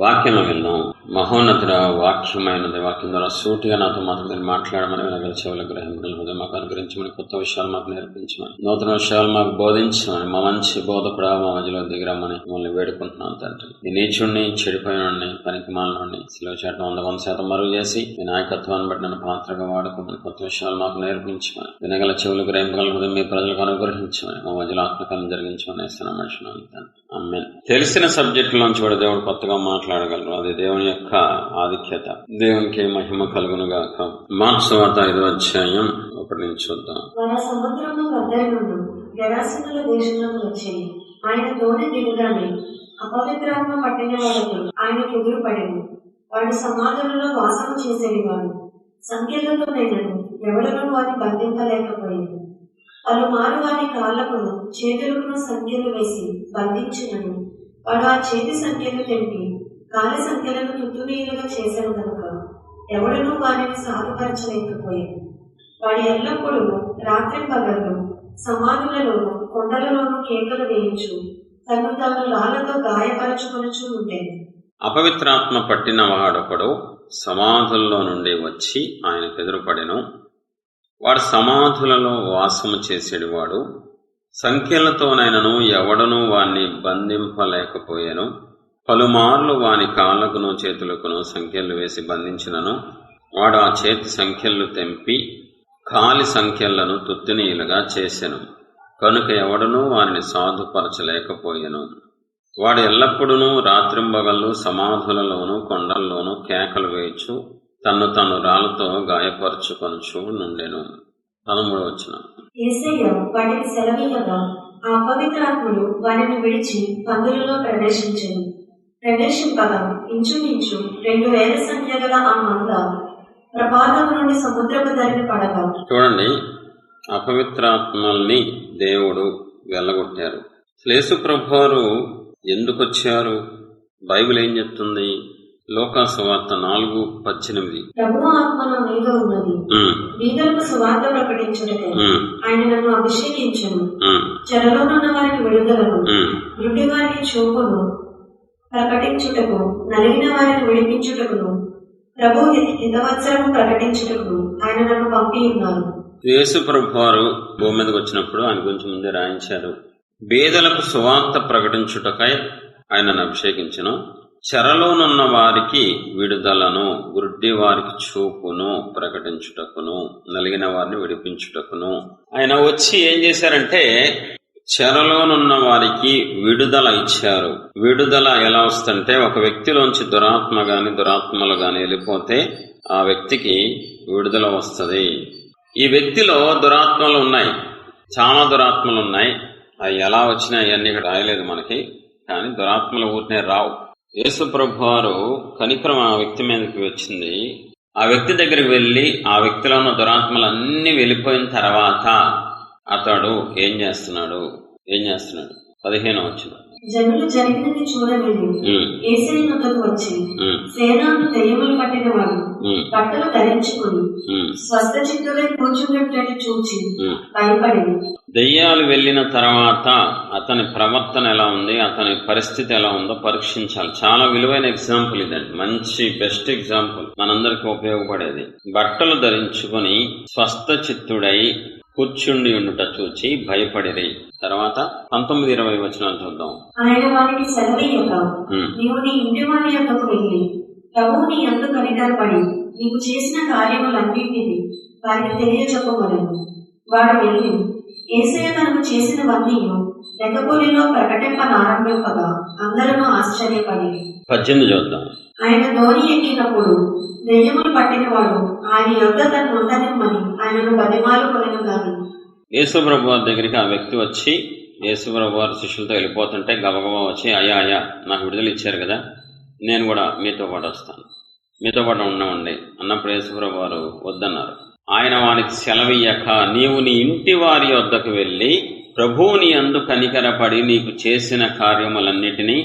వాక్యంలో విందాం. మహోన్నతుడ వాక్యమైనది. వాక్యం ద్వారా సూటిగా నాతో మాత్రం మాట్లాడమని వినగల చెవుల గ్రహింపగల మాకు అనుగ్రహించమని, కొత్త విషయాలు మాకు నేర్పించమని, నూతన విషయాలు మాకు బోధించమని, మా మంచి బోధకుడా మా మధ్యలో దిగిరమ్మని మిమ్మల్ని వేడుకుంటున్నాను తండ్రి. ఈ నీచుడిని, చెడిపోయిన పనికి మాలని శిలువ చేయడం 100% మరుగు చేసి మీ నాయకత్వాన్ని బట్టి నన్ను పాత్రగా వాడుకోమని, కొత్త విషయాలు మాకు నేర్పించమని, వినగల చెవులు గ్రహింపగల మీ ప్రజలకు అనుగ్రహించమని, మా మధ్యలో ఆత్మకాలం జరిగించమని ఇస్తున్నాం మనుషులను తండ్రి. ఆమేన్. తెలిసిన సబ్జెక్టులోంచి కూడా దేవుడు కొత్తగా మాట్లాడగలరు. అది దేవుని యొక్క ఆధిక్యత. దేవునికి మహిమ కలుగునుగాక. మార్కు సువార్త 5వ అధ్యాయం 1 నుంచి చూద్దాం. సముద్రము వద్దరి నుండి గెరాసీనుల దేశంలోకి వచ్చేది. ఆయన దోణి దిగగానే అపవిత్రాత్మ పట్టిన వాడు ఆయనకు ఎదురుపడేది. వాడు సమాధులలో వాసము చేసేవాడు. సంఖ్యలతో నేను ఎవడనూ వారిని బంధింపలేకపోయింది. పలుమారు వారి కాళ్లకును చేతులకును సంఖ్యలు వేసి బంధించినను వాడు ఆ చేతి సంఖ్యలు తెంపి కాలి సంఖ్యలను తుత్తునీయులుగా చేశాను కనుక ఎవడనూ వారిని సాధుపరచలేకపోయింది. వాడు ఎల్లప్పుడూ రాత్రి పగళ్ళు సమాధులలోను కొండలలోను కేకలు వేయించు తను తాను రాళ్లతో గాయపరచుకొనుచూ ఉండేది. అపవిత్రాత్మ పట్టిన వాడొకడు సమాధుల్లో నుండి వచ్చి ఆయనకు ఎదురుపడెను. వాడు సమాధులలో వాసము చేసేవాడు. సంఖ్యలతోనైనను ఎవడనూ వాణ్ణి బంధింపలేకపోయాను. పలుమార్లు వాని కాళ్లకును చేతులకును సంఖ్యలు వేసి బంధించినను వాడు ఆ చేతి సంఖ్యలు తెంపి కాలి సంఖ్యలను తుత్తునీయులుగా చేసెను. కనుక ఎవడనూ వారిని సాధుపరచలేకపోయాను. వాడు ఎల్లప్పుడూ రాత్రింబగళ్ళు సమాధులలోను కొండల్లోనూ కేకలు వేయచ్చు తన్ను తాను రాళ్లతో గాయపరచుకొనుచు నుండెను. 13వ వచనం. యేసయ్య వాటికి సెలవీయగా ఆ అపవిత్రాత్ములు వారిని విడిచి పందులలో ప్రవేశింపగా ఇంచుమించు 2000 సంఖ్య గల ఆ మంద ప్రపాదం నుండి సముద్రపు ధరిని పడగా. చూడండి, అపవిత్రాత్మల్ని దేవుడు వెళ్ళగొట్టారు. యేసు ప్రభువారు ఎందుకు వచ్చారు? బైబిల్ ఏం చెప్తుంది? లూకా సువార్త 4:18. ప్రభువు ఆత్మ నా మీద ఉన్నది, బీదలకు సువార్త ప్రకటించుటకు ఆయన నన్ను అభిషేకించును, చెరలోనున్న వారికి విడుదలను, గుడ్డి వారికి చూపును ప్రకటించుటకు, నలిగిన వారిని విడిపించుటకును, ప్రభువు హితవత్సరము ప్రకటించుటకు ఆయన నన్ను పంపి ఉన్నారు. యేసు ప్రభువారు భూమి మీదకి వచ్చినప్పుడు ఆయన గురించి ముందే రాయించారు. బీదలకు సువార్త ప్రకటించుటకై ఆయనను అభిషేకించును, చెరలోనున్న వారికి విడుదలను, గుడ్డి వారికి చూపును ప్రకటించుటకును, నలిగిన వారిని విడిపించుటకును. ఆయన వచ్చి ఏం చేశారంటే చెరలోనున్న వారికి విడుదల ఇచ్చారు. విడుదల ఎలా వస్తుందంటే, ఒక వ్యక్తిలోంచి దురాత్మ గాని దురాత్మలు గాని వెళ్ళిపోతే ఆ వ్యక్తికి విడుదల వస్తుంది. ఈ వ్యక్తిలో దురాత్మలు ఉన్నాయి, చాలా దురాత్మలు ఉన్నాయి. అవి ఎలా వచ్చినాయి అవన్నీ ఇక్కడ రాయలేదు మనకి, కానీ దురాత్మలు ఊరినే రావు. యేసు ప్రభువారు కనికరం ఆ వ్యక్తి మీదకి వచ్చింది. ఆ వ్యక్తి దగ్గరికి వెళ్లి ఆ వ్యక్తిలో ఉన్న దురాత్మలు అన్ని వెళ్ళిపోయిన తర్వాత అతడు ఏం చేస్తున్నాడు? 15వ వచనం. జనులు జరిగినది చూడలేదు. యేసయ్య వద్దకు వచ్చి సేనాను దెయ్యములు పట్టిన వాడు బట్టలు ధరించుకుని స్వస్థ చిత్తులై కూర్చున్నట్టు చూచి భయపడింది. దెయ్యాలు వెళ్ళిన తర్వాత అతని ప్రవర్తన ఎలా ఉంది, అతని పరిస్థితి ఎలా ఉందో పరీక్షించాలి. చాలా విలువైన ఎగ్జాంపుల్ ఇదండి, మంచి బెస్ట్ ఎగ్జాంపుల్, మనందరికి ఉపయోగపడేది. బట్టలు ధరించుకుని స్వస్థ చిత్తుడై కూర్చుండి ఉండుట చూచి భయపడిరి. తర్వాత 19-20 వచనాలు చూద్దాం. ఆయన వారికి సెలవీయగా నీవు నీ ఇంటి వారి యొద్దకు వెళ్ళి ప్రభువు నీ యందు కనికరపడి నీకు చేసిన కార్యములన్నింటినీ వారికి తెలియజెప్పమనెను. వాడు వెళ్ళి యేసయ్య తనకు చేసినవన్నీ లెక్కపొలిలో ప్రకటింపనారంభింపగా అందరూ ఆశ్చర్యపడి. 18 చూద్దాం. ఆయన ధోని ఎక్కినప్పుడు దెయ్యములు పట్టినవాడు ఆయన యొద్ద తను ఉండనిమ్మని ఆయనను బతిమాలుకొనెను గాని. యేసు ప్రభువారి దగ్గరికి ఆ వ్యక్తి వచ్చి యేసు ప్రభువారి శిష్యులతో వెళ్ళిపోతుంటే గబగబా వచ్చి అయ్యా నాకు విడుదల ఇచ్చారు కదా, నేను కూడా మీతో పాటు వస్తాను, మీతో పాటు ఉండమండి అన్నప్పుడు యేసు ప్రభువారు వద్దన్నారు. ఆయన వానికి సెలవియ్యక నీవు నీ ఇంటి వారి వద్దకు వెళ్ళి ప్రభువుని యందు కనికరపడి నీకు చేసిన కార్యములన్నిటినీ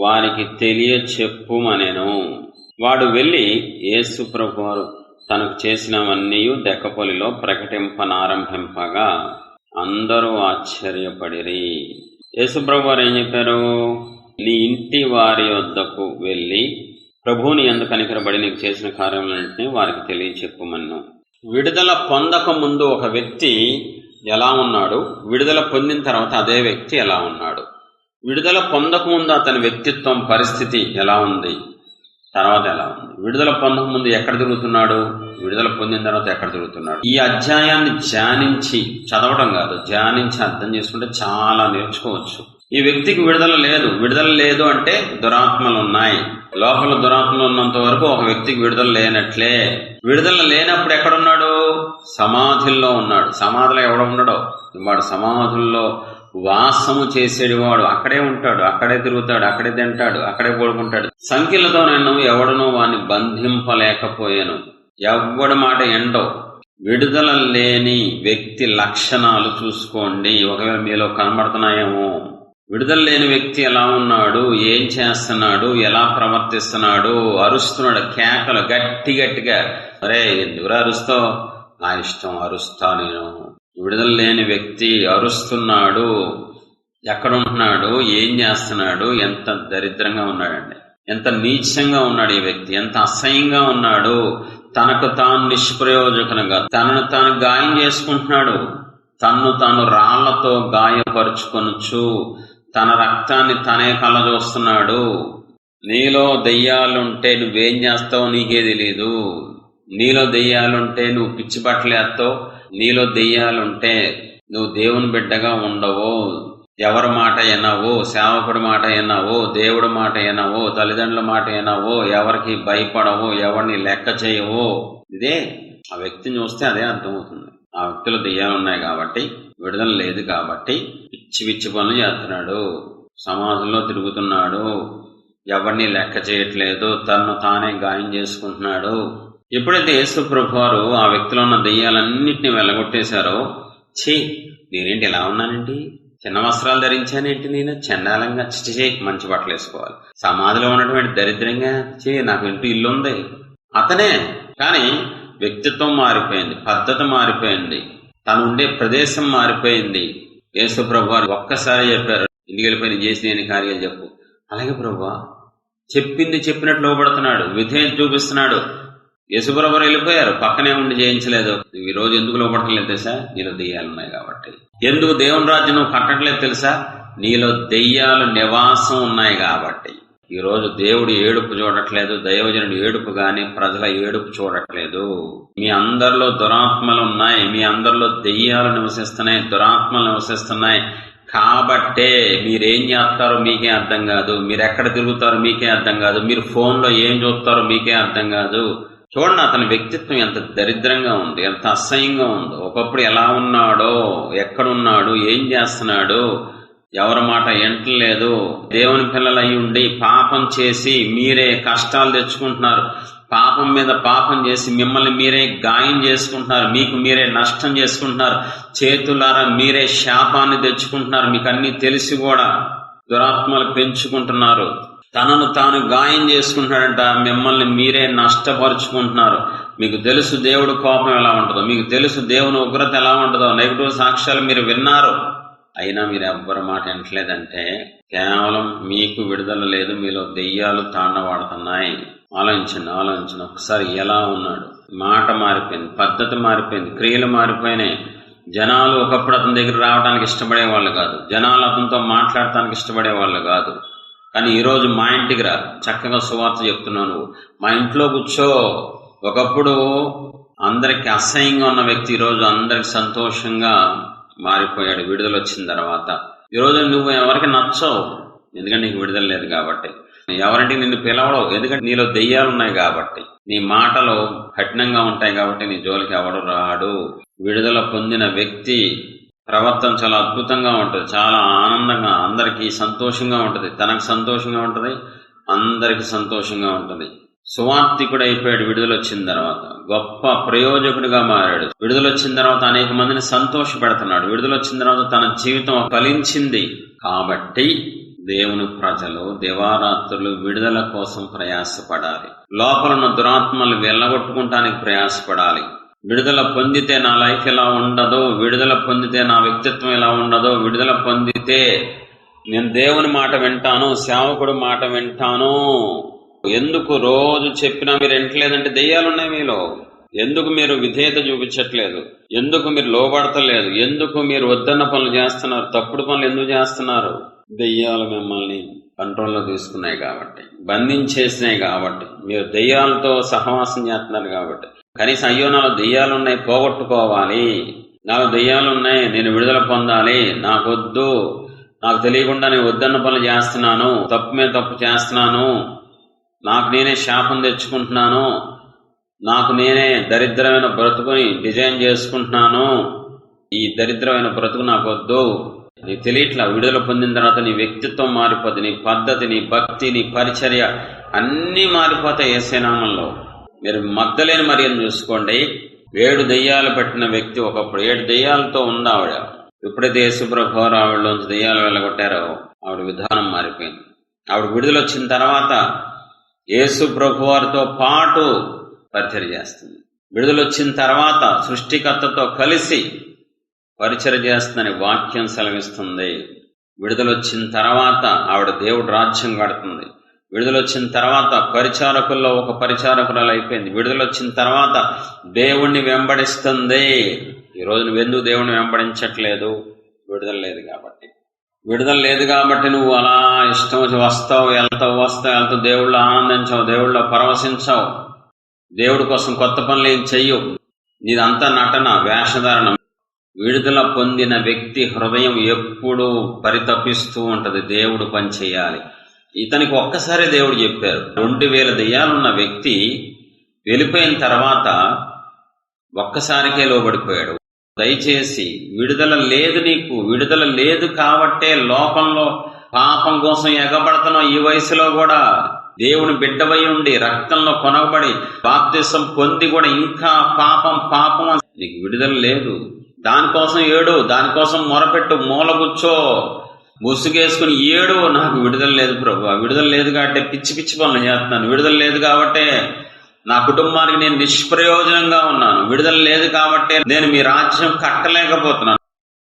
వారికి తెలియచెప్పుమనెను. వాడు వెళ్ళి యేసు ప్రభువారు తనకు చేసినవన్నీ దెక్కపొలిలో ప్రకటింపనారంభింపగా అందరూ ఆశ్చర్యపడిరి. యేసు ప్రభువారు ఏం చెప్పారు? నీ ఇంటి వారి వద్దకు వెళ్ళి ప్రభువుని యందు కనికరబడి నీకు చేసిన కార్యములన్నింటినీ వారికి తెలియచెప్పుమను. విడుదల పొందక ముందు ఒక వ్యక్తి ఎలా ఉన్నాడు, విడుదల పొందిన తర్వాత అదే వ్యక్తి ఎలా ఉన్నాడు. విడుదల పొందకముందు అతని వ్యక్తిత్వం పరిస్థితి ఎలా ఉంది, తర్వాత ఎలా ఉంది. విడుదల పొందకముందు ఎక్కడ తిరుగుతున్నాడు, విడుదల పొందిన తర్వాత ఎక్కడ తిరుగుతున్నాడు. ఈ అధ్యాయాన్ని ధ్యానించి చదవడం కాదు, ధ్యానించి అర్థం చేసుకుంటే చాలా నేర్చుకోవచ్చు. ఈ వ్యక్తికి విడుదల లేదు అంటే దురాత్మలు ఉన్నాయి. లోపల దురాత్మలు ఉన్నంత వరకు ఒక వ్యక్తికి విడుదల లేనట్లే. విడుదల లేనప్పుడు ఎక్కడున్నాడు, సమాధుల్లో ఉన్నాడు. సమాధిలో ఎవడ ఉండడో వాడు సమాధుల్లో వాసము చేసేవాడు అక్కడే ఉంటాడు, అక్కడే తిరుగుతాడు, అక్కడే తింటాడు, అక్కడే పడుకుంటాడు. సంఖ్యలతో నేను ఎవడనో వాడిని బంధింపలేకపోయాను. ఎవ్వడి మాట ఎండో. విడుదల లేని వ్యక్తి లక్షణాలు చూసుకోండి, ఒకవేళ మీలో కనబడుతున్నాయేమో. విడుదల లేని వ్యక్తి ఎలా ఉన్నాడు, ఏం చేస్తున్నాడు, ఎలా ప్రవర్తిస్తున్నాడు, అరుస్తున్నాడు, కేకలు గట్టిగా. అరే ఎందుకు అరుస్తావు, నా ఇష్టం అరుస్తా నేను. విడుదల లేని వ్యక్తి అరుస్తున్నాడు, ఎక్కడుంటున్నాడు, ఏం చేస్తున్నాడు, ఎంత దరిద్రంగా ఉన్నాడండి, ఎంత నీచంగా ఉన్నాడు ఈ వ్యక్తి, ఎంత అసహ్యంగా ఉన్నాడు. తనకు తాను నిష్ప్రయోజకంగా తనను తాను గాయం చేసుకుంటున్నాడు. తన్ను తాను రాళ్లతో గాయపరుచుకొనొచ్చు, తన రక్తాన్ని తనే కళ్ళజోస్తున్నాడు. నీలో దెయ్యాలుంటే నువ్వేం చేస్తావో నీకే తెలీదు. నీలో దెయ్యాలుంటే నువ్వు పిచ్చి బట్టలేస్తావు. నీలో దెయ్యాలుంటే నువ్వు దేవుని బిడ్డగా ఉండవు. ఎవరి మాట వినవు, సేవకుడి మాట వినవు, దేవుడి మాట వినవు, తల్లిదండ్రుల మాట వినవు, ఎవరికి భయపడవు, ఎవరిని లెక్క చేయవు. ఇదే ఆ వ్యక్తిని చూస్తే అదే అర్థమవుతుంది. ఆ వ్యక్తిలో దెయ్యాలు ఉన్నాయి కాబట్టి, విడుదల లేదు కాబట్టి పిచ్చి పనులు చేస్తున్నాడు, సమాజంలో తిరుగుతున్నాడు, ఎవరిని లెక్క చేయట్లేదు, తను తానే గాయం చేసుకుంటున్నాడు. ఎప్పుడైతే యేసు ప్రభువారు ఆ వ్యక్తిలో ఉన్న దెయ్యాలన్నింటినీ వెళ్ళగొట్టేశారో, ఛీ నేనేంటి ఇలా ఉన్నానండి, చిన్న వస్త్రాలు ధరించానేంటి, నేను చండాలంగా మంచి బట్టలు వేసుకోవాలి, సమాధిలో ఉన్నటువంటి దరిద్రంగా నాకు ఇంటూ ఇల్లు ఉంది. అతనే కానీ వ్యక్తిత్వం మారిపోయింది, పద్ధతి మారిపోయింది, తను ఉండే ప్రదేశం మారిపోయింది. యేసు ప్రభువారు ఒక్కసారి చెప్పారు, ఇంటికి వెళ్ళిపోయి నేను చేసి నేను కార్యాలు చెప్పు. అలాగే ప్రభువా చెప్పింది చెప్పినట్లు లోబడుతున్నాడు, విధేయత చూపిస్తున్నాడు. యేసు ప్రభువారు వెళ్ళిపోయారు, పక్కనే ఉండి చేయించలేదు. ఈ రోజు ఎందుకు లోపడటలేదు తెలుసా, నీలో దెయ్యాలు ఉన్నాయి కాబట్టి. ఎందుకు దేవుని రాజ్యం నువ్వు కట్టట్లేదు తెలుసా, నీలో దెయ్యాలు నివాసం ఉన్నాయి కాబట్టి. ఈ రోజు దేవుడు ఏడుపు చూడట్లేదు, దైవజనుడు ఏడుపు గాని ప్రజల ఏడుపు చూడట్లేదు. మీ అందరిలో దురాత్మలు ఉన్నాయి, మీ అందరిలో దెయ్యాలు నివసిస్తున్నాయి, దురాత్మలు నివసిస్తున్నాయి. కాబట్టే మీరేం చేస్తారో మీకే అర్థం కాదు, మీరు ఎక్కడ తిరుగుతారో మీకే అర్థం కాదు, మీరు ఫోన్లో ఏం చూస్తారో మీకే అర్థం కాదు. చూడండి అతని వ్యక్తిత్వం ఎంత దరిద్రంగా ఉంది, ఎంత అసహ్యంగా ఉందో. ఒకప్పుడు ఎలా ఉన్నాడో, ఎక్కడున్నాడు, ఏం చేస్తున్నాడు, ఎవరి మాట ఎంటలేదు. దేవుని పిల్లలు అయి ఉండి పాపం చేసి మీరే కష్టాలు తెచ్చుకుంటున్నారు, పాపం మీద పాపం చేసి మిమ్మల్ని మీరే గాయం చేసుకుంటున్నారు, మీకు మీరే నష్టం చేసుకుంటున్నారు, చేతులారా మీరే శాపాన్ని తెచ్చుకుంటున్నారు. మీకు అన్ని తెలిసి కూడా దురాత్మలు పెంచుకుంటున్నారు, తనను తాను గాయం చేసుకుంటున్నాడంట, మిమ్మల్ని మీరే నష్టపరుచుకుంటున్నారు. మీకు తెలుసు దేవుడు కోపం ఎలా ఉంటుందో, మీకు తెలుసు దేవుని ఉగ్రత ఎలా ఉంటుందో, నెగిటివ్ సాక్ష్యాలు మీరు విన్నారు, అయినా మీరు ఎవ్వరి మాట వినట్లేదంటే కేవలం మీకు విడుదల లేదు, మీలో దెయ్యాలు తాండవాడుతున్నాయి. ఆలోచించండి ఒకసారి ఎలా ఉన్నాడు. మాట మారిపోయింది, పద్ధతి మారిపోయింది, క్రియలు మారిపోయినాయి. జనాలు ఒకప్పుడు అతని దగ్గర రావడానికి ఇష్టపడే వాళ్ళు కాదు, జనాలు అతనితో మాట్లాడటానికి ఇష్టపడే వాళ్ళు కాదు. కానీ ఈరోజు మా ఇంటికి రా, చక్కగా సువార్త చెప్తున్నావు, నువ్వు మా ఇంట్లో కూర్చో. ఒకప్పుడు అందరికి అసహ్యంగా ఉన్న వ్యక్తి ఈరోజు అందరికి సంతోషంగా మారిపోయాడు విడుదల వచ్చిన తర్వాత. ఈరోజు నువ్వు ఎవరికి నచ్చవు, ఎందుకంటే నీకు విడుదల లేదు కాబట్టి. ఎవరింటికి నిన్ను పిలవడవు, ఎందుకంటే నీలో దెయ్యాలు ఉన్నాయి కాబట్టి. నీ మాటలు కఠినంగా ఉంటాయి కాబట్టి నీ జోలికి ఎవడు రాడు. విడుదల పొందిన వ్యక్తి ప్రవర్తన చాలా అద్భుతంగా ఉంటుంది, చాలా ఆనందంగా, అందరికీ సంతోషంగా ఉంటుంది, తనకు సంతోషంగా ఉంటుంది, అందరికి సంతోషంగా ఉంటుంది. సువార్థికుడు అయిపోయాడు విడుదల వచ్చిన తర్వాత, గొప్ప ప్రయోజకుడిగా మారాడు. విడుదల వచ్చిన తర్వాత అనేక మందిని సంతోష పెడుతున్నాడు. విడుదల వచ్చిన తర్వాత తన జీవితం ఫలించింది. కాబట్టి దేవుని ప్రజలు దివారాత్రులు విడుదల కోసం ప్రయాసపడాలి. లోపల ఉన్న దురాత్మలు వెళ్ళగొట్టుకుంటానికి ప్రయాసపడాలి. విడుదల పొందితే నా లైఫ్ ఎలా ఉండదో, విడుదల పొందితే నా వ్యక్తిత్వం ఎలా ఉండదో, విడుదల పొందితే నేను దేవుని మాట వింటాను, సేవకుడు మాట వింటాను. ఎందుకు రోజు చెప్పినా మీరు వింటలేదంటే దెయ్యాలున్నాయి మీలో. ఎందుకు మీరు విధేయత చూపించట్లేదు? ఎందుకు మీరు లోబడతలేదు? ఎందుకు మీరు వద్దన్న పనులు చేస్తున్నారు? తప్పుడు పనులు ఎందుకు చేస్తున్నారు? దెయ్యాలు మిమ్మల్ని కంట్రోల్లో తీసుకున్నాయి కాబట్టి, బంధించేసినాయి కాబట్టి, మీరు దెయ్యాలతో సహవాసం చేస్తున్నారు కాబట్టి. కనీసం అయ్యో నాలో దెయ్యాలున్నాయి, పోగొట్టుకోవాలి, నాలో దెయ్యాలున్నాయి, నేను విడుదల పొందాలి, నాకొద్దు, నాకు తెలియకుండా నేను వద్దన్న పనులు చేస్తున్నాను, తప్పు మీద తప్పు చేస్తున్నాను, నాకు నేనే శాపం తెచ్చుకుంటున్నాను, నాకు నేనే దరిద్రమైన బ్రతుకుని డిజైన్ చేసుకుంటున్నాను, ఈ దరిద్రమైన బ్రతుకు నాకు వద్దు. నీకు తెలియట్లా, విడుదల పొందిన తర్వాత నీ వ్యక్తిత్వం మారిపోతుంది, నీ పద్ధతి, నీ భక్తి, నీ పరిచర్య అన్నీ మారిపోతాయి యేసు నామములో. మీరు మగ్దలేని మరియను చూసుకోండి. 7 దెయ్యాలు పట్టిన వ్యక్తి ఒకప్పుడు 7 దెయ్యాలతో ఉంది ఆవిడ. ఎప్పుడైతే యేసుప్రభు ఆవిడలోంచి దెయ్యాలు వెళ్ళగొట్టారో ఆవిడ విధానం మారిపోయింది. ఆవిడ విడుదల వచ్చిన తర్వాత యేసుప్రభు వారితో పాటు పరిచర్య చేస్తుంది. విడుదల వచ్చిన తర్వాత సృష్టికర్తతో కలిసి పరిచర్య చేస్తుందని వాక్యం సెలవిస్తుంది. విడుదల వచ్చిన తర్వాత ఆవిడ దేవుడు రాజ్యం కడుతుంది. విడుదల వచ్చిన తర్వాత పరిచారకుల్లో ఒక పరిచారకురాలు అయిపోయింది. విడుదల వచ్చిన తర్వాత దేవుణ్ణి వెంబడిస్తుంది. ఈరోజు నువ్వెందుకు దేవుణ్ణి వెంబడించట్లేదు? విడుదల లేదు కాబట్టి. విడుదల లేదు కాబట్టి నువ్వు అలా ఇష్టం వచ్చి వస్తావు, వెళ్తావు, దేవుళ్ళు ఆనందించావు, దేవుళ్ళో పరవశించావు, దేవుడి కోసం కొత్త పనులు ఏం చెయ్యవు. నీదంతా నటన, వేషధారణ. విడుదల పొందిన వ్యక్తి హృదయం ఎప్పుడూ పరితపిస్తూ ఉంటది, దేవుడు పని చేయాలి. ఇతనికి ఒక్కసారి దేవుడు చెప్పారు. 2000 దెయ్యాలున్న వ్యక్తి వెళ్ళిపోయిన తర్వాత ఒక్కసారికే లోబడిపోయాడు. దయచేసి విడుదల లేదు, నీకు విడుదల లేదు కాబట్టే లోకంలో పాపం కోసం ఎగబడుతున్నావు. ఈ వయసులో కూడా దేవుని బిడ్డవై ఉండి రక్తంలో కొనబడి బాప్తిసం పొంది కూడా ఇంకా పాపం. నీకు విడుదల లేదు. దానికోసం ఏడు, దానికోసం మొరపెట్టు, మూల కూర్చో, ముసుగేసుకుని ఏడు. నాకు విడుదల లేదు ప్రభు, విడుదల లేదు కాబట్టి పిచ్చి పనులు చేస్తున్నాను, విడుదల లేదు కాబట్టే నా కుటుంబానికి నేను నిష్ప్రయోజనంగా ఉన్నాను, విడుదల లేదు కాబట్టే నేను మీ రాజ్యం కట్టలేకపోతున్నాను.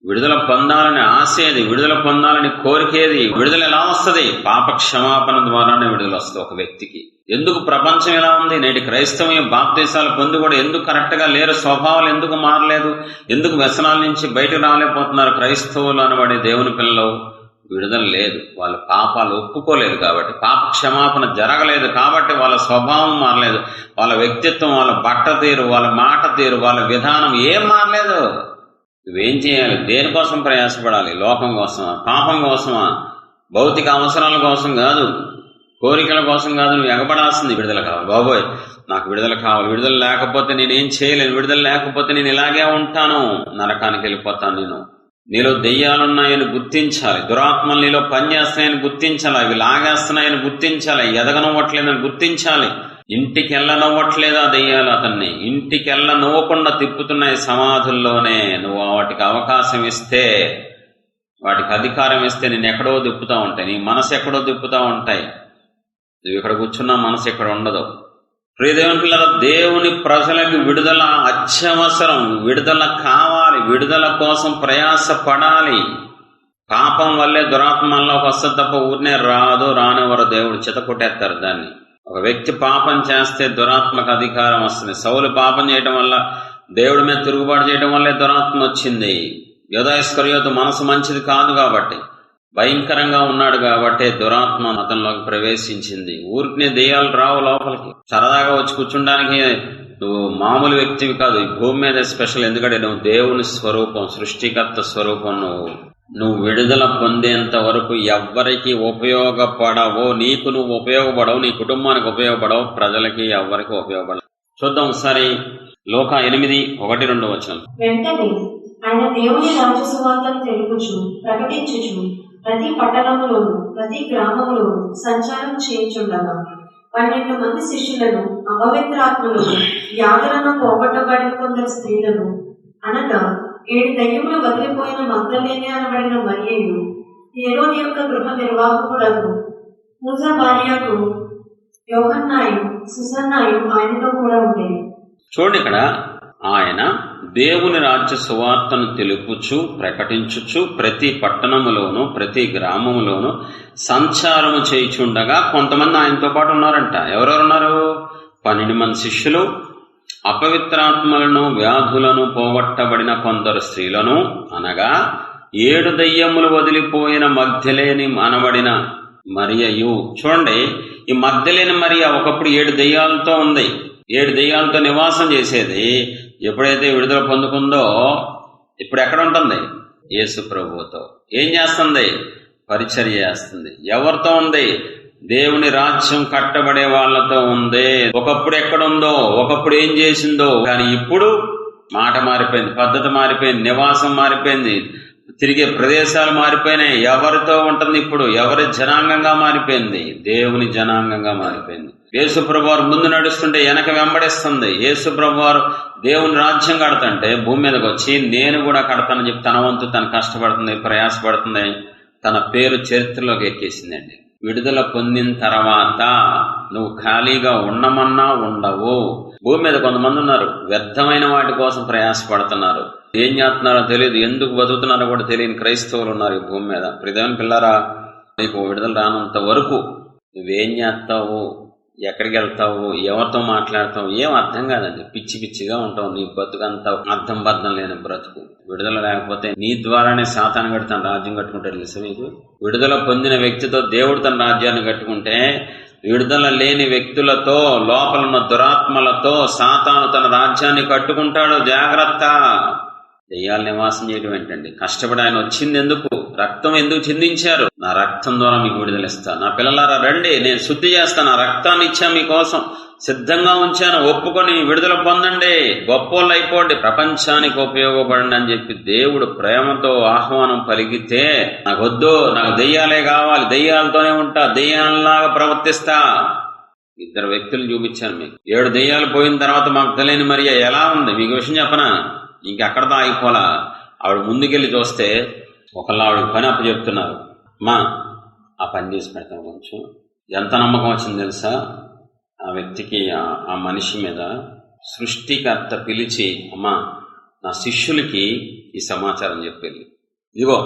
విడుదల పొందాలని ఆశేది, విడుదల పొందాలని కోరికేది. విడుదల ఎలా వస్తుంది? పాప క్షమాపణ ద్వారానే విడుదల వస్తుంది ఒక వ్యక్తికి. ఎందుకు ప్రపంచం ఎలా ఉంది? నేటి క్రైస్తవం బాప్తీసాలు పొంది కూడా ఎందుకు కరెక్ట్ గా లేరు? స్వభావాలు ఎందుకు మారలేదు? ఎందుకు వ్యసనాల నుంచి బయటకు రాలేకపోతున్నారు క్రైస్తవులు అనబడే దేవుని పిల్లలు? విడుదల లేదు. వాళ్ళ పాపాలు ఒప్పుకోలేదు కాబట్టి, పాప క్షమాపణ జరగలేదు కాబట్టి వాళ్ళ స్వభావం మారలేదు, వాళ్ళ వ్యక్తిత్వం, వాళ్ళ బట్ట తీరు, వాళ్ళ మాట తీరు, వాళ్ళ విధానం ఏం మారలేదు. నువ్వేం చేయాలి? దేనికోసం ప్రయాసపడాలి? లోకం కోసమా? పాపం కోసమా? భౌతిక అవసరాల కోసం కాదు, కోరికల కోసం కాదు. నువ్వు ఎగబడాల్సింది విడుదల కావాలి. బాబోయ్ నాకు విడుదల కావాలి, విడుదల లేకపోతే నేనేం చేయలేను, విడుదల లేకపోతే నేను ఇలాగే ఉంటాను, నరకానికి వెళ్ళిపోతాను. నీలో దెయ్యాలున్నాయని గుర్తించాలి, దురాత్మలు నీలో పనిచేస్తున్నాయని గుర్తించాలి, అవి లాగేస్తున్నాయని గుర్తించాలి, ఎదగనవ్వట్లేదని గుర్తించాలి. ఇంటికెళ్ళనవ్వట్లేదా దెయ్యాలు అతన్ని? ఇంటికెళ్ళనవ్వకుండా తిప్పుతున్నాయి సమాధుల్లోనే. నువ్వు వాటికి అవకాశం ఇస్తే, వాటికి అధికారం ఇస్తే నేను ఎక్కడో తిప్పుతూ ఉంటాయి, నీ మనసు ఎక్కడో తిప్పుతూ ఉంటాయి. నువ్వు ఇక్కడ కూర్చున్నా మనసు ఎక్కడ ఉండదు. ప్రియ దేవుని పిల్లల, దేవుని ప్రజలకు విడుదల అత్యవసరం. విడుదల కావాలి, విడుదల కోసం ప్రయాస పడాలి. పాపం వల్లే దురాత్మల్లోకి వస్తుంది తప్ప ఊరినే రానివ్వరు. దేవుడు చితకొట్టేస్తారు దాన్ని. ఒక వ్యక్తి పాపం చేస్తే దురాత్మకు అధికారం వస్తుంది. సౌలు పాపం చేయడం వల్ల, దేవుడి మీద తిరుగుబాటు చేయడం వల్లే దురాత్మ వచ్చింది. యూదా ఇస్కరియోతు మనసు మంచిది కాదు కాబట్టి, భయంకరంగా ఉన్నాడు కాబట్టి దురాత్మ అతనిలోకి ప్రవేశించింది. ఊరికినే దెయ్యాలు రావు లోపలికి. సరదాగా వచ్చి కూర్చుండానికి నువ్వు మామూలు వ్యక్తివి కాదు, ఈ భూమి మీద స్పెషల్. ఎందుకంటే నువ్వు దేవుని స్వరూపం, సృష్టికర్త స్వరూపం. నువ్వు విడుదల పొందేంత వరకు ఎవ్వరికి ఉపయోగపడవు. నీకు నువ్వు ఉపయోగపడవు, నీ కుటుంబానికి ఉపయోగపడవు, ప్రజలకి ఎవ్వరికి ఉపయోగపడవు. చూద్దాం ఒకసారి లోక 8:1-2 వచనం. వెంటనే ఆయన దేవుని రాజ్య సువార్తను తెలుపుచు ప్రకటించుచు ప్రతి పట్టణములోను ప్రతి గ్రామములోను సంచారం చేయుచుండగా 12 మంది శిష్యులను, అపవిత్రాత్మలను, వ్యాధులను పోగొట్టబడిన కొందరు స్త్రీలను, అనగా 7 దయ్యములు వదిలిపోయిన మగ్దలేనే అనబడిన మరియను, హేరోదు యొక్క గృహ నిర్వాహకులకు మూసా భార్యకు యోహన్నాయు, సుసన్నాయు ఆయనతో కూడా ఉండేది. చూడండి, ఇక్కడ ఆయన దేవుని రాజ్య సువార్తను తెలుపుచు ప్రకటించుచు ప్రతి పట్టణములోను ప్రతి గ్రామములోను సంచారము చేయుచుండగా కొంతమంది ఆయనతో పాటు ఉన్నారంట. ఎవరెవరు ఉన్నారు? 12 మంది శిష్యులు, అపవిత్రాత్మలను వ్యాధులను పోగొట్టబడిన కొందరు స్త్రీలను, అనగా 7 దయ్యములు వదిలిపోయిన మగ్ధలేని అనబడిన మరియయు. చూడండి, ఈ మగ్ధలేని మరియ ఒకప్పుడు 7 దయ్యాలతో ఉంది. 7 దయ్యాలతో నివాసం చేసేది. ఎప్పుడైతే విడుదల పొందుకుందో ఇప్పుడు ఎక్కడ ఉంటుంది? యేసు ప్రభువుతో. ఏం చేస్తుంది? పరిచర్య చేస్తుంది. ఎవరితో ఉంది? దేవుని రాజ్యం కట్టబడే వాళ్ళతో ఉంది. ఒకప్పుడు ఎక్కడుందో, ఒకప్పుడు ఏం చేసిందో, కానీ ఇప్పుడు మాట మారిపోయింది, పద్ధతి మారిపోయింది, నివాసం మారిపోయింది, తిరిగే ప్రదేశాలు మారిపోయినాయి. ఎవరితో ఉంటుంది ఇప్పుడు? ఎవరి జనాంగంగా మారిపోయింది? దేవుని జనాంగంగా మారిపోయింది. యేసు ప్రభువారు ముందు నడుస్తుంటే వెనక వెంబడిస్తుంది. యేసు ప్రభువారు దేవుని రాజ్యం కడతంటే భూమి మీదకి వచ్చి నేను కూడా కడతానని చెప్పి తన వంతు తను కష్టపడుతుంది, ప్రయాసపడుతుంది. తన పేరు చరిత్రలోకి ఎక్కేసిందండి. విడుదల పొందిన తర్వాత నువ్వు ఖాళీగా ఉండమన్నా ఉండవు. భూమి మీద కొంతమంది ఉన్నారు, వ్యర్థమైన వాటి కోసం ప్రయాసపడుతున్నారు. ఏం చేస్తున్నారో తెలియదు, ఎందుకు బతుకుతున్నారో కూడా తెలియని క్రైస్తవులు ఉన్నారు ఈ భూమి మీద. ప్రియమైన పిల్లరా, నీకు విడుదల రానంత వరకు నువ్వేం చేస్తావు, ఎక్కడికి వెళ్తావు, ఎవరితో మాట్లాడతావు ఏం అర్థం కాదండి. పిచ్చి పిచ్చిగా ఉంటావు. నీ బతుకంతా అర్థం బద్దం లేని బ్రతుకు. విడుదల లేకపోతే నీ ద్వారానే సాతాను గడి తన రాజ్యం కట్టుకుంటాడు. తెలుసు మీకు? విడుదల పొందిన వ్యక్తితో దేవుడు తన రాజ్యాన్ని కట్టుకుంటే, విడుదల లేని వ్యక్తులతో, లోపలున్న దురాత్మలతో సాతాను తన రాజ్యాన్ని కట్టుకుంటాడు. జాగ్రత్త. దెయ్యాలు నివాసం చేయడం ఏంటండి? కష్టపడి ఆయన వచ్చింది ఎందుకు? రక్తం ఎందుకు చిందించారు? నా రక్తం ద్వారా మీకు విడుదలిస్తా. నా పిల్లలారా రండి, నేను శుద్ధి చేస్తాను. నా రక్తాన్ని ఇచ్చా మీకోసం, సిద్ధంగా ఉంచాను. ఒప్పుకొని విడుదల పొందండి, గొప్పోళ్ళు అయిపోండి, ప్రపంచానికి ఉపయోగపడండి అని చెప్పి దేవుడు ప్రేమతో ఆహ్వానం పలికితే, నాకు వద్దు, నాకు దెయ్యాలే కావాలి, దెయ్యాలతోనే ఉంటా, దెయ్యాలలాగా ప్రవర్తిస్తా. 2 వ్యక్తులు చూపించాను మీకు. 7 దెయ్యాలు పోయిన తర్వాత మగ్ధలేని మరియ ఎలా ఉంది మీకు విషయం చెప్పనా? ఇంకెక్కడతో ఆగిపోలా. ఆవిడ ముందుకెళ్ళి చూస్తే ఒకళ్ళు ఆవిడకి పని అప్పచెప్తున్నారు. అమ్మా ఆ పని చేసి పెడతాం. కొంచెం ఎంత నమ్మకం వచ్చింది తెలుసా ఆ వ్యక్తికి, ఆ మనిషి మీద. సృష్టికర్త పిలిచి, అమ్మా నా శిష్యులకి ఈ సమాచారం చెప్పి వెళ్ళి, ఇదిగో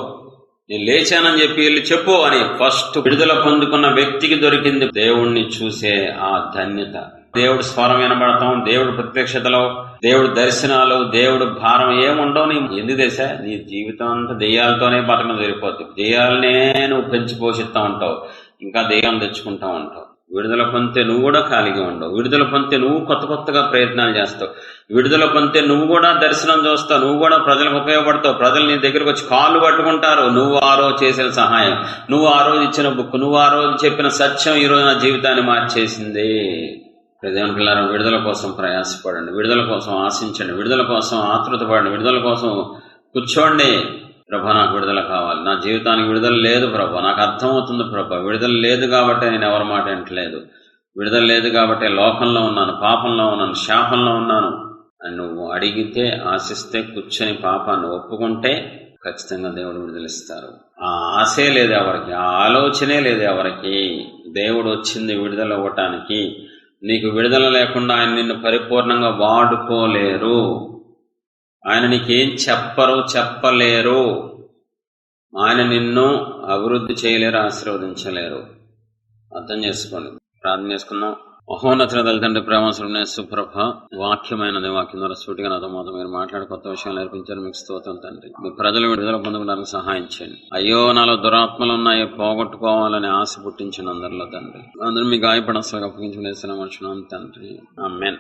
నేను లేచానని చెప్పి వెళ్ళి చెప్పు అని ఫస్ట్ విడుదల పొందుకున్న వ్యక్తికి దొరికింది దేవుణ్ణి చూసే ఆ ధన్యత. దేవుడు స్వరం వినబడతాం, దేవుడు ప్రత్యక్షతలో, దేవుడు దర్శనాలు, దేవుడు భారం ఏముండవు. నీ ఎందుకు తెలుసా? నీ జీవితం అంతా దెయ్యాలతోనే బతకడం సరిపోతుంది. దెయ్యాలనే నువ్వు పెంచి పోషిస్తూ ఉంటావు, ఇంకా దెయ్యం తెచ్చుకుంటా ఉంటావు. విడుదల పొందితే నువ్వు కూడా ఖాళీగా ఉండవు. విడుదల పొందితే నువ్వు కొత్త కొత్తగా ప్రయత్నాలు చేస్తావు. విడుదల పొందితే నువ్వు కూడా దర్శనం చూస్తావు, నువ్వు కూడా ప్రజలకు ఉపయోగపడతావు. ప్రజలు నీ దగ్గరకు వచ్చి కాళ్ళు పట్టుకుంటారు. నువ్వు ఆ రోజు చేసిన సహాయం, నువ్వు ఆ రోజు ఇచ్చిన బుక్, నువ్వు ఆ రోజు చెప్పిన సత్యం ఈరోజు నా జీవితాన్ని మార్చేసింది. దేవుని పిల్లలు, విడుదల కోసం ప్రయాసపడండి, విడుదల కోసం ఆశించండి, విడుదల కోసం ఆతృతపడండి, విడుదల కోసం కూర్చోండి. ప్రభా నాకు విడుదల కావాలి, నా జీవితానికి విడుదల లేదు ప్రభా, నాకు అర్థమవుతుంది ప్రభా, విడుదల లేదు కాబట్టి నేను ఎవరి మాట వింటలేదు, విడుదల లేదు కాబట్టి లోకంలో ఉన్నాను, పాపంలో ఉన్నాను, శాపంలో ఉన్నాను అని నువ్వు అడిగితే, ఆశిస్తే, కూర్చొని పాపాన్ని ఒప్పుకుంటే ఖచ్చితంగా దేవుడు విడుదలిస్తారు. ఆ ఆశే లేదు ఎవరికి, ఆ ఆలోచనే లేదు ఎవరికి. దేవుడు వచ్చింది విడుదల ఇవ్వటానికి. నీకు విడుదల లేకుండా ఆయన నిన్ను పరిపూర్ణంగా వాడుకోలేరు. ఆయన నీకేం చెప్పలేరు. ఆయన నిన్ను అభివృద్ధి చేయలేరు, ఆశీర్వదించలేరు. అర్థం చేసుకోండి. ప్రార్థన చేసుకుందాం. మహోన్నత తండ్రి, ప్రేమస్వరూపుడైన యేసుప్రభ, వాక్యమైనది వాక్యం ద్వారా సూటిగా నాతో మాతో మీరు మాట్లాడి కొత్త విషయాలు నేర్పించారు. మీకు స్తోత్రం తండ్రి. మీ ప్రజలు విడుదల పొందుకోవడానికి సహాయం చేయండి. అయ్యో నాలో దురాత్మలు ఉన్నాయి, పోగొట్టుకోవాలని ఆశ పుట్టించిన అందరిలో తండ్రి, అందరూ మీ గాయపడ అసలు అప్పగించుకునేసిన మనుషులు తండ్రి. ఆమేన్.